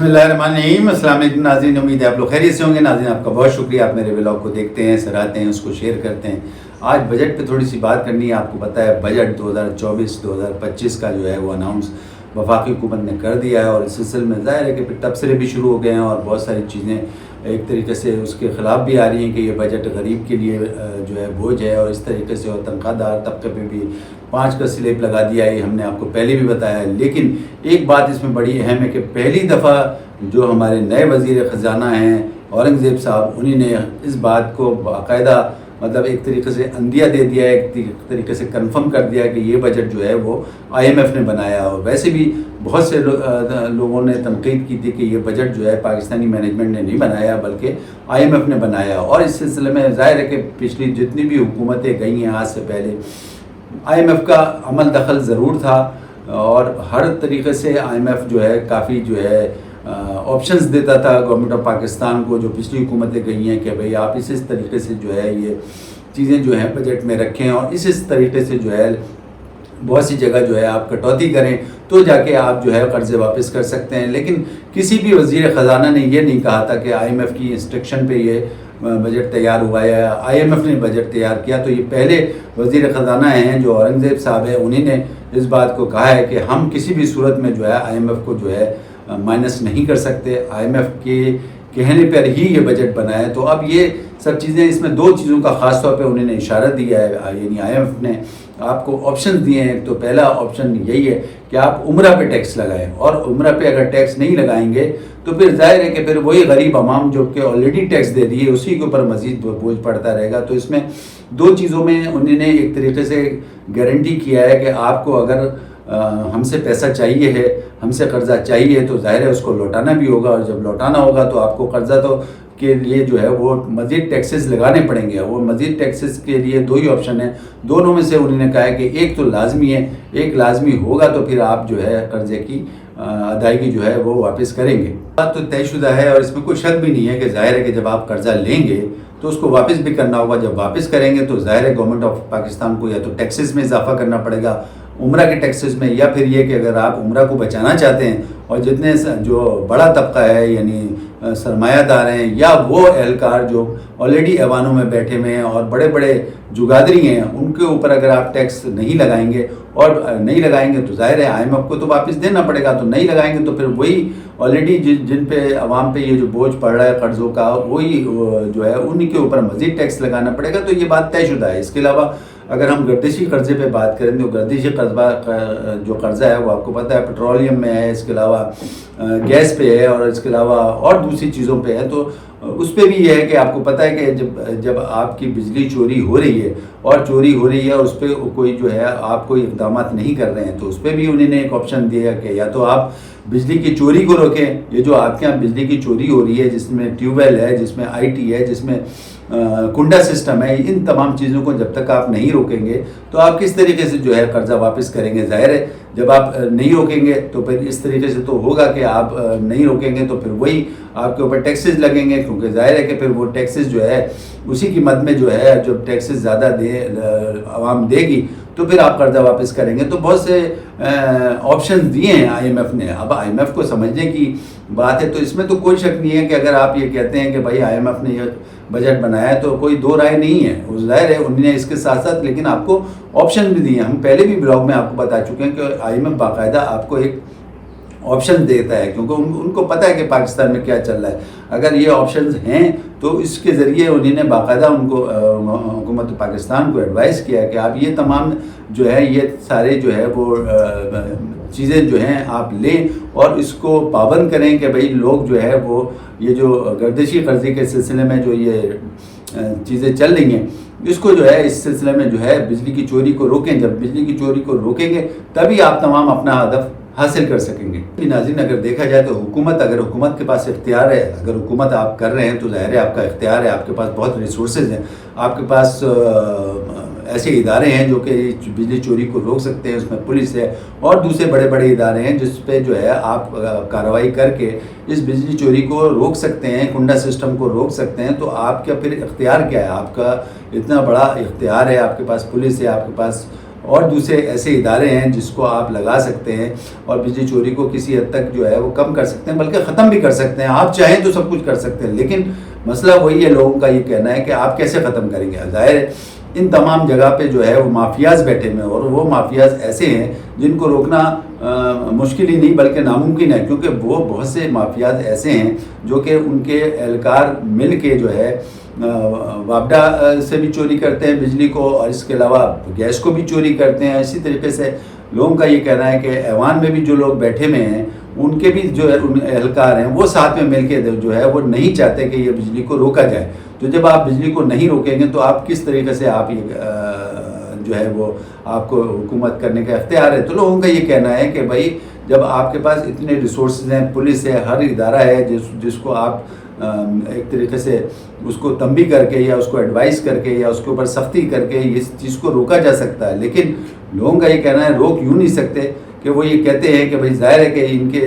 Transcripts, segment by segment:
बिस्मिल्लाहिर्रहमानिर्रहीम। अस्सलाम वालेकुम नाज़रीन, उम्मीद है आप लोग खैरियत से होंगे। नाज़रीन, आपका बहुत शुक्रिया, आप मेरे व्लॉग को देखते हैं, सराहते हैं, उसको शेयर करते हैं। आज बजट पे थोड़ी सी बात करनी है। आपको पता है बजट 2024-2025 का जो है वो अनाउंस वफाकी हुकूमत ने कर दिया है और इस सिलसिले में ज़ाहिर है कि फिर तबसरे भी शुरू हो गए हैं और बहुत सारी चीज़ें एक तरीके से उसके ख़िलाफ़ भी आ रही हैं कि ये बजट गरीब के लिए जो है बोझ है और इस तरीके से और तनख्वाहदार तबके पे भी 5 का स्लैब लगा दिया है। हमने आपको पहले भी बताया है, लेकिन एक बात इसमें बड़ी अहम है कि पहली दफ़ा जो हमारे नए वज़ीर ख़जाना हैं औरंगज़ेब साहब, उन्हीं ने इस बात को बाकायदा मतलब एक तरीके से अंदिया दे दिया है, एक तरीके से कंफर्म कर दिया कि ये बजट जो है वो IMF ने बनाया। और वैसे भी बहुत से लोगों ने तनकीद की थी कि ये बजट जो है पाकिस्तानी मैनेजमेंट ने नहीं बनाया बल्कि IMF ने बनाया। और इस सिलसिले में ज़ाहिर है कि पिछली जितनी भी हुकूमतें गई हैं आज से पहले, IMF का अमल दखल ज़रूर था और हर तरीके से IMF जो है काफ़ी जो है ऑप्शंस देता था गवर्नमेंट ऑफ पाकिस्तान को, जो पिछली हुकूमतें गई हैं, कि भाई आप इस तरीके से जो है ये चीज़ें जो हैं बजट में रखें और इस तरीके से जो है बहुत सी जगह जो है आप कटौती करें तो जाके आप जो है कर्ज़े वापस कर सकते हैं। लेकिन किसी भी वज़ीर ख़जाना ने ये नहीं कहा था कि IMF की इंस्ट्रक्शन पे ये बजट तैयार हुआ है या IMF ने बजट तैयार किया। तो ये पहले वज़ीर ख़जाना हैं जो औरंगज़ेब साहब है, उन्हीं ने इस बात को कहा है कि हम किसी भी सूरत में जो है IMF को जो है माइनस नहीं कर सकते, IMF के कहने पर ही ये बजट बना है। तो अब ये सब चीज़ें, इसमें दो चीज़ों का ख़ास तौर पे उन्होंने इशारा दिया है, यानी IMF ने आपको ऑप्शन दिए हैं। तो पहला ऑप्शन यही है कि आप उम्रा पे टैक्स लगाएं और उम्रा पे अगर टैक्स नहीं लगाएंगे तो फिर जाहिर है कि फिर वही गरीब आवाम जो कि ऑलरेडी टैक्स दे दिए उसी के ऊपर मज़ीद बोझ पड़ता रहेगा। तो इसमें दो चीज़ों में उन्होंने एक तरीके से गारंटी किया है कि आपको अगर हमसे पैसा चाहिए है, हमसे कर्ज़ा चाहिए तो ज़ाहिर है उसको लौटाना भी होगा और जब लौटाना होगा तो आपको कर्ज़ा तो के लिए जो है वो मज़ीद टैक्सेस लगाने पड़ेंगे। वो मज़ीद टैक्सेस के लिए दो ही ऑप्शन है, दोनों में से उन्होंने कहा है कि एक तो लाजमी है, एक लाजमी होगा तो फिर आप जो है कर्ज़े की अदायगी जो है वो वापस करेंगे। बात तो तयशुदा है और इसमें कोई शक भी नहीं है कि ज़ाहिर है कि जब आप कर्ज़ा लेंगे तो उसको वापस भी करना होगा। जब वापस करेंगे तो ज़ाहिर है गवर्नमेंट ऑफ पाकिस्तान को या तो टैक्सेस में इजाफा करना पड़ेगा, उम्रा के टैक्सेस में, या फिर ये कि अगर आप उम्रा को बचाना चाहते हैं और जितने जो बड़ा तबका है यानी सरमायादार हैं या वो एहलकार जो ऑलरेडी ऐवानों में बैठे हुए हैं और बड़े बड़े जुगादरी हैं, उनके ऊपर अगर आप टैक्स नहीं लगाएंगे और नहीं लगाएंगे तो ज़ाहिर है IMF को तो वापस देना पड़ेगा। तो नहीं लगाएंगे तो फिर वही ऑलरेडी जिन पे आवाम पे ये जो बोझ पड़ रहा है कर्ज़ों का, वही जो है उन्हीं के ऊपर मज़ीद टैक्स लगाना पड़ेगा। तो ये बात तयशुदा है। इसके अलावा अगर हम गर्दिशी कर्ज़े पे बात करें तो गर्दिशी जो कर्ज़ा है वो आपको पता है पेट्रोलियम में है, इसके अलावा गैस पे है और इसके अलावा और दूसरी चीज़ों पे है। तो उस पर भी ये है कि आपको पता है कि जब आपकी बिजली चोरी हो रही है और उस पर कोई जो है आप कोई इक़दाम नहीं कर रहे हैं तो उस पर भी उन्होंने एक ऑप्शन दिया कि या तो आप बिजली की चोरी को रोकें, ये जो आपके यहाँ बिजली की चोरी हो रही है जिसमें ट्यूबवेल है, जिसमें IT है, जिसमें कुंडा सिस्टम है, इन तमाम चीज़ों को जब तक आप नहीं रोकेंगे तो आप किस तरीके से जो है कर्ज़ा वापस करेंगे। ज़ाहिर है जब आप नहीं रोकेंगे तो फिर इस तरीके से तो होगा कि आप नहीं रोकेंगे तो फिर वही आपके ऊपर टैक्सेस लगेंगे, क्योंकि ज़ाहिर है कि फिर वो टैक्सेस जो है उसी की मद में जो है जो टैक्सेस ज़्यादा आवाम देगी तो फिर आप कर्ज़ा वापस करेंगे। तो बहुत से ऑप्शन दिए हैं IMF ने। अब IMF को समझने की बात है तो इसमें तो कोई शक नहीं है कि अगर आप ये कहते हैं कि भाई IMF ने ये बजट बनाया है तो कोई दो राय नहीं है। उस ज़ाहिर है उन्होंने इसके साथ साथ लेकिन आपको ऑप्शन भी दिए। हम पहले भी ब्लॉग में आपको बता चुके हैं कि IMF बाकायदा आपको एक ऑप्शन देता है, क्योंकि उनको पता है कि पाकिस्तान में क्या चल रहा है। अगर ये ऑप्शंस हैं तो इसके ज़रिए उन्होंने बाकायदा उनको हुकूमत पाकिस्तान को एडवाइस किया कि आप ये तमाम जो है ये सारे जो है वो चीज़ें जो हैं आप लें और इसको पाबंद करें कि भाई लोग जो है वो ये जो गर्दिशी कर्ज़े के सिलसिले में जो ये चीज़ें चल रही हैं इसको जो है इस सिलसिले में जो है बिजली की चोरी को रोकें। जब बिजली की चोरी को रोकेंगे तभी आप तमाम अपना हदफ हासिल कर सकेंगे। नाज़रीन, अगर देखा जाए तो अगर हुकूमत के पास इख्तियार है, अगर हुकूमत आप कर रहे हैं तो ज़ाहिर है आपका इख्तियार है, आपके पास बहुत रिसोर्सेज हैं, आपके पास ऐसे इदारे हैं जो कि बिजली चोरी को रोक सकते हैं, उसमें पुलिस है और दूसरे बड़े बड़े इदारे हैं जिस पे जो है आप कार्रवाई करके इस बिजली चोरी को रोक सकते हैं, कुंडा सिस्टम को रोक सकते हैं। तो आपका फिर इख्तियार क्या है? आपका इतना बड़ा इख्तियार है, आपके पास पुलिस है, आपके पास اور دوسرے ایسے ادارے ہیں جس کو آپ لگا سکتے ہیں اور بجلی چوری کو کسی حد تک جو ہے وہ کم کر سکتے ہیں، بلکہ ختم بھی کر سکتے ہیں۔ آپ چاہیں تو سب کچھ کر سکتے ہیں، لیکن مسئلہ وہی ہے، لوگوں کا یہ کہنا ہے کہ آپ کیسے ختم کریں گے۔ ظاہر ہے ان تمام جگہ پہ جو ہے وہ مافیاز بیٹھے ہوئے ہیں، اور وہ مافیاز ایسے ہیں جن کو روکنا مشکل ہی نہیں بلکہ ناممکن ہے، کیونکہ وہ بہت سے مافیاز ایسے ہیں جو کہ ان کے اہلکار مل کے جو ہے وابڈا سے بھی چوری کرتے ہیں بجلی کو، اور اس کے علاوہ گیس کو بھی چوری کرتے ہیں۔ اسی طریقے سے لوگوں کا یہ کہنا ہے کہ ایوان میں بھی جو لوگ بیٹھے ہوئے ہیں ان کے بھی جو اہلکار ہیں وہ ساتھ میں مل کے جو ہے وہ نہیں چاہتے کہ یہ بجلی کو روکا جائے۔ تو جب آپ بجلی کو نہیں روکیں گے تو آپ کس طریقے سے آپ یہ جو ہے وہ آپ کو حکومت کرنے کا اختیار ہے؟ تو لوگوں کا یہ کہنا ہے کہ بھائی جب آپ کے پاس اتنے ریسورسز ہیں، پولیس ہے، ہر ادارہ ہے جس کو آپ ایک طریقے سے اس کو تنبیہ کر کے یا اس کو ایڈوائز کر کے یا اس کے اوپر سختی کر کے اس چیز کو روکا جا سکتا ہے، لیکن لوگوں کا یہ کہنا ہے روک یوں نہیں سکتے کہ وہ یہ کہتے ہیں کہ بھائی ظاہر ہے کہ ان کے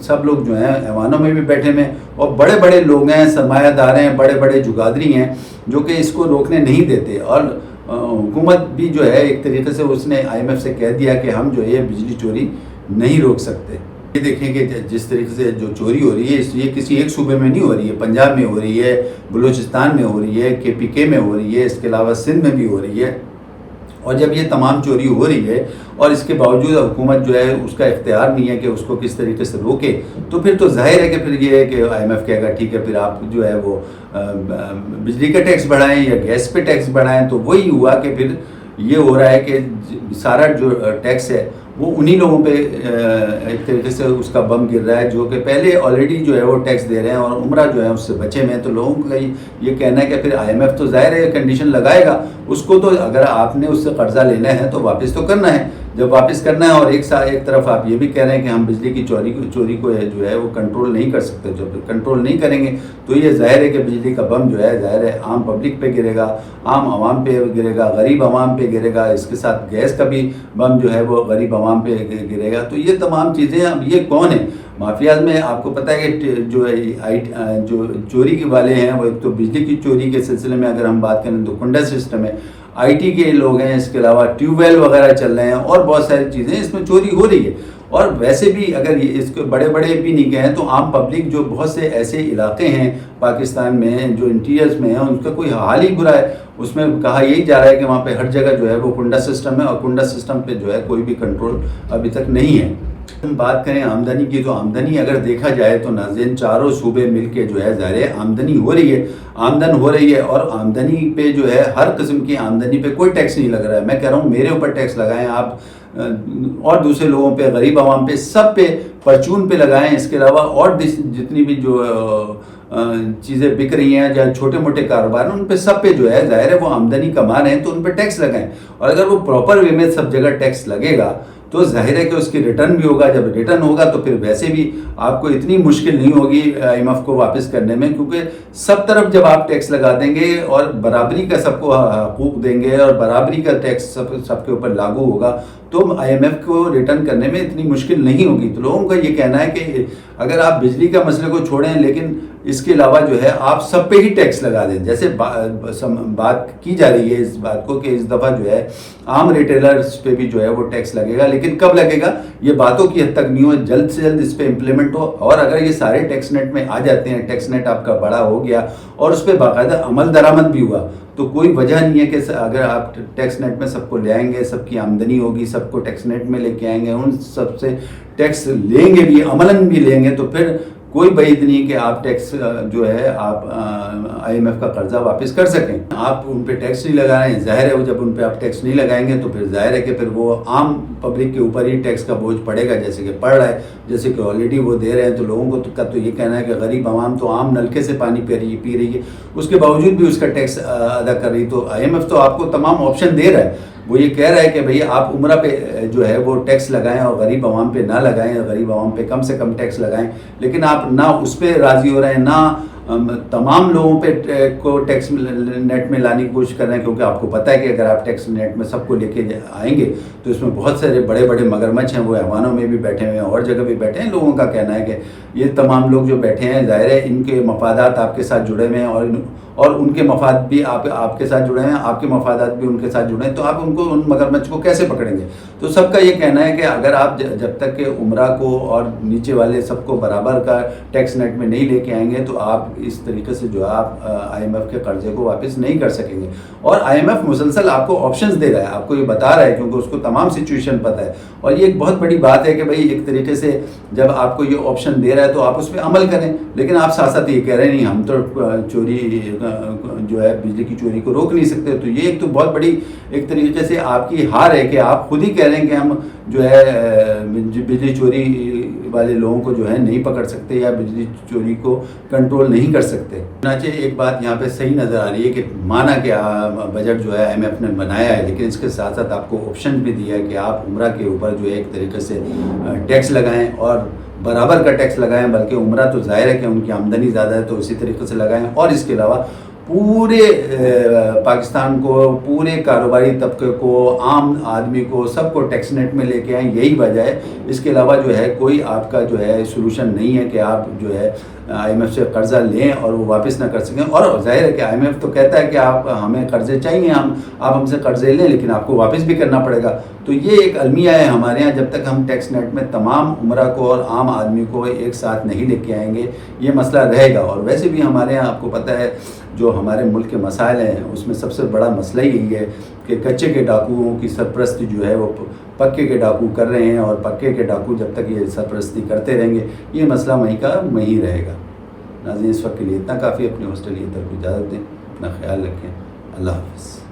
سب لوگ جو ہیں ایوانوں میں بھی بیٹھے ہوئے ہیں اور بڑے بڑے لوگ ہیں، سرمایہ دار ہیں، بڑے بڑے جگادری ہیں جو کہ اس کو روکنے نہیں دیتے، اور حکومت بھی جو ہے ایک طریقے سے اس نے IMF سے کہہ دیا کہ ہم جو ہے بجلی چوری نہیں روک سکتے۔ یہ دیکھیں کہ جس طریقے سے جو چوری ہو رہی ہے یہ کسی ایک صوبے میں نہیں ہو رہی ہے، پنجاب میں ہو رہی ہے، بلوچستان میں ہو رہی ہے، KPK میں ہو رہی ہے، اس کے علاوہ سندھ میں بھی ہو رہی ہے۔ اور جب یہ تمام چوری ہو رہی ہے اور اس کے باوجود حکومت جو ہے اس کا اختیار نہیں ہے کہ اس کو کس طریقے سے روکے، تو پھر تو ظاہر ہے کہ پھر یہ ہے کہ IMF کہے گا ٹھیک ہے پھر آپ جو ہے وہ بجلی کا ٹیکس بڑھائیں یا گیس پہ ٹیکس بڑھائیں۔ تو وہی ہوا کہ پھر یہ ہو رہا ہے کہ سارا جو ٹیکس ہے وہ انہی لوگوں پہ ایک طریقے سے اس کا بم گر رہا ہے جو کہ پہلے آلریڈی جو ہے وہ ٹیکس دے رہے ہیں اور عمرہ جو ہے اس سے بچے ہوئے ہیں۔ تو لوگوں کا یہ کہنا ہے کہ پھر IMF تو ظاہر ہے کنڈیشن لگائے گا، اس کو تو اگر آپ نے اس سے قرضہ لینا ہے تو واپس تو کرنا ہے۔ جب واپس کرنا ہے اور ایک طرف آپ یہ بھی کہہ رہے ہیں کہ ہم بجلی کی چوری کو جو ہے وہ کنٹرول نہیں کر سکتے، جب کنٹرول نہیں کریں گے تو یہ ظاہر ہے کہ بجلی کا بم جو ہے ظاہر ہے عام پبلک پہ گرے گا، عام عوام پہ گرے گا، غریب عوام پہ گرے گا، اس کے ساتھ گیس کا بھی بم جو ہے وہ غریب عوام پہ گرے گا۔ تو یہ تمام چیزیں اب یہ کون ہیں مافیاز میں؟ آپ کو پتہ ہے کہ جو چوری کے والے ہیں وہ ایک تو بجلی کی چوری کے سلسلے میں اگر ہم بات کریں تو کنڈا سسٹم ہے، IT کے لوگ ہیں، اس کے علاوہ ٹیوب ویل وغیرہ چل رہے ہیں اور بہت ساری چیزیں اس میں چوری ہو رہی ہے۔ اور ویسے بھی اگر اس کو بڑے بھی نہیں کہیں تو عام پبلک جو بہت سے ایسے علاقے ہیں پاکستان میں جو انٹیریئرز میں ہیں ان کا کوئی حال ہی برا ہے، اس میں کہا یہی جا رہا ہے کہ وہاں پہ ہر جگہ جو ہے وہ کنڈا سسٹم ہے اور کنڈا سسٹم پہ جو ہے کوئی بھی کنٹرول ابھی تک نہیں ہے۔ ہم بات کریں آمدنی کی تو آمدنی اگر دیکھا جائے تو ناظرین چاروں صوبے مل کے جو ہے ظاہر آمدنی ہو رہی ہے اور آمدنی پہ جو ہے ہر قسم کی آمدنی پہ کوئی ٹیکس نہیں لگ رہا ہے۔ میں کہہ رہا ہوں میرے اوپر ٹیکس لگائیں آپ اور دوسرے لوگوں پہ، غریب عوام پہ، سب پہ، پرچون پہ لگائیں، اس کے علاوہ اور جتنی بھی جو چیزیں بک رہی ہیں یا چھوٹے موٹے کاروبار ہیں ان پہ سب پہ جو ہے ظاہر ہے وہ آمدنی کما رہے ہیں تو ان پہ ٹیکس لگائیں، اور اگر وہ پراپر وے میں سب جگہ ٹیکس لگے گا تو ظاہر ہے کہ اس کی ریٹرن بھی ہوگا، جب ریٹرن ہوگا تو پھر ویسے بھی آپ کو اتنی مشکل نہیں ہوگی IMF کو واپس کرنے میں، کیونکہ سب طرف جب آپ ٹیکس لگا دیں گے اور برابری کا سب کو حقوق دیں گے اور برابری کا ٹیکس سب کے اوپر لاگو ہوگا تو IMF کو ریٹرن کرنے میں اتنی مشکل نہیں ہوگی۔ تو لوگوں کا یہ کہنا ہے کہ اگر آپ بجلی کا مسئلے کو چھوڑیں لیکن اس کے علاوہ جو ہے آپ سب پہ ہی ٹیکس لگا دیں، جیسے بات کی جا رہی ہے اس بات کو کہ اس دفعہ جو ہے عام ریٹیلرز پہ بھی جو ہے وہ ٹیکس لگے گا، لیکن کب لگے گا یہ باتوں کی حد تک نہیں ہو، جلد سے جلد اس پہ امپلیمنٹ ہو، اور اگر یہ سارے ٹیکس نیٹ میں آ جاتے ہیں، ٹیکس نیٹ آپ کا بڑا ہو گیا اور اس پہ باقاعدہ عمل درآمد بھی ہوا تو کوئی وجہ نہیں ہے کہ اگر آپ ٹیکس نیٹ میں سب کو لے آئیں گے، سب کی آمدنی ہوگی، سب کو ٹیکس نیٹ میں لے کے آئیں گے، ان سب سے ٹیکس لیں گے بھی، عملاً بھی لیں گے، تو پھر کوئی بعید نہیں کہ آپ ٹیکس جو ہے آپ IMF کا قرضہ واپس کر سکیں۔ آپ ان پہ ٹیکس نہیں لگا رہے ہیں، ظاہر ہے وہ جب ان پہ آپ ٹیکس نہیں لگائیں گے تو پھر ظاہر ہے کہ پھر وہ عام پبلک کے اوپر ہی ٹیکس کا بوجھ پڑے گا، جیسے کہ پڑ رہا ہے، جیسے کہ آلریڈی وہ دے رہے ہیں۔ تو لوگوں کا تو یہ کہنا ہے کہ غریب عوام تو عام نلکے سے پانی پی رہی ہے، اس کے باوجود بھی اس کا ٹیکس ادا کر رہی، تو IMF تو آپ کو تمام آپشن دے رہا ہے، وہ یہ کہہ رہا ہے کہ بھئی آپ عمرہ پہ جو ہے وہ ٹیکس لگائیں اور غریب عوام پہ نہ لگائیں، غریب عوام پہ کم سے کم ٹیکس لگائیں، لیکن آپ نہ اس پہ راضی ہو رہے ہیں، نہ तमाम लोगों पे को टैक्स नेट में लाने की कोशिश कर रहे हैं, क्योंकि आपको पता है कि अगर आप टैक्स नेट में सबको लेके आएंगे तो इसमें बहुत सारे बड़े बड़े मगरमच्छ हैं, वो ऐवानों में भी बैठे हुए हैं और जगह भी बैठे हैं। लोगों का कहना है कि ये तमाम लोग जो बैठे हैं, ज़ाहिर है इनके मफादात आपके साथ जुड़े हुए हैं और उनके मफाद भी आपके साथ जुड़े हैं, आपके मफादात भी उनके साथ जुड़े हैं, तो आप उनको उन मगरमच्छ को कैसे पकड़ेंगे? तो सबका ये कहना है कि अगर आप जब तक के उमरा को और नीचे वाले सबको बराबर का टैक्स नेट में नहीं लेके आएंगे तो आप इस तरीके से जो आप IMF के कर्जे को वापस नहीं कर सकेंगे। और IMF मुसलसल आपको ऑप्शंस दे रहा है, आपको ये बता रहा है, क्योंकि उसको तमाम सिचुएशन पता है। और ये एक बहुत बड़ी बात है कि भाई एक तरीके से जब आपको ये ऑप्शन दे रहा है तो आप उस पर अमल करें, लेकिन आप साथ साथ ये कह रहे हैं नहीं हम तो चोरी जो है बिजली की चोरी को रोक नहीं सकते। तो ये एक तो बहुत बड़ी एक तरीके से आपकी हार है कि आप खुद ही कह रहे हैं कि हम जो है बिजली चोरी वाले लोगों को जो है नहीं पकड़ सकते या बिजली चोरी को कंट्रोल नहीं कर सकते। चनाचे एक बात यहाँ पे सही नज़र आ रही है कि माना कि बजट जो है IMF ने बनाया है, लेकिन इसके साथ साथ आपको ऑप्शन भी दिया है कि आप उम्रा के ऊपर जो है एक तरीके से टैक्स लगाएं और बराबर का टैक्स लगाएं, बल्कि उम्रा तो जाहिर है कि उनकी आमदनी ज़्यादा है तो उसी तरीके से लगाएं। और इसके अलावा पूरे पाकिस्तान को, पूरे कारोबारी तबके को, आम आदमी को, सबको टैक्स नेट में लेके आएँ, यही वजह है। इसके अलावा जो है कोई आपका जो है सोल्यूशन नहीं है कि आप जो है IMF से कर्ज़ा लें और वो वापस ना कर सकें। और जाहिर है कि IMF तो कहता है कि आप हमें कर्ज़े चाहिए, आप हमसे कर्ज़े लें, लेकिन आपको वापस भी करना पड़ेगा। तो ये एक अलमिया है हमारे यहाँ, जब तक हम टैक्स नेट में तमाम उमरा को और आम आदमी को एक साथ नहीं लेके आएंगे ये मसला रहेगा। और वैसे भी हमारे यहाँ आपको पता है जो हमारे मुल्क के मसाइल हैं उसमें सबसे बड़ा मसला यही है कि कच्चे के डाकुओं की सरपरस्ती जो है वो पक्के के डाकू कर रहे हैं, और पक्के के डाकू जब तक ये सरपरस्ती करते रहेंगे ये मसला वहीं का वहीं रहेगा। नाज़रीन, इस वक्त के लिए इतना काफ़ी। अपने हॉस्टल की तरफ इजाज़त दें, अपना ख्याल रखें। अल्लाह हाफ़िज़।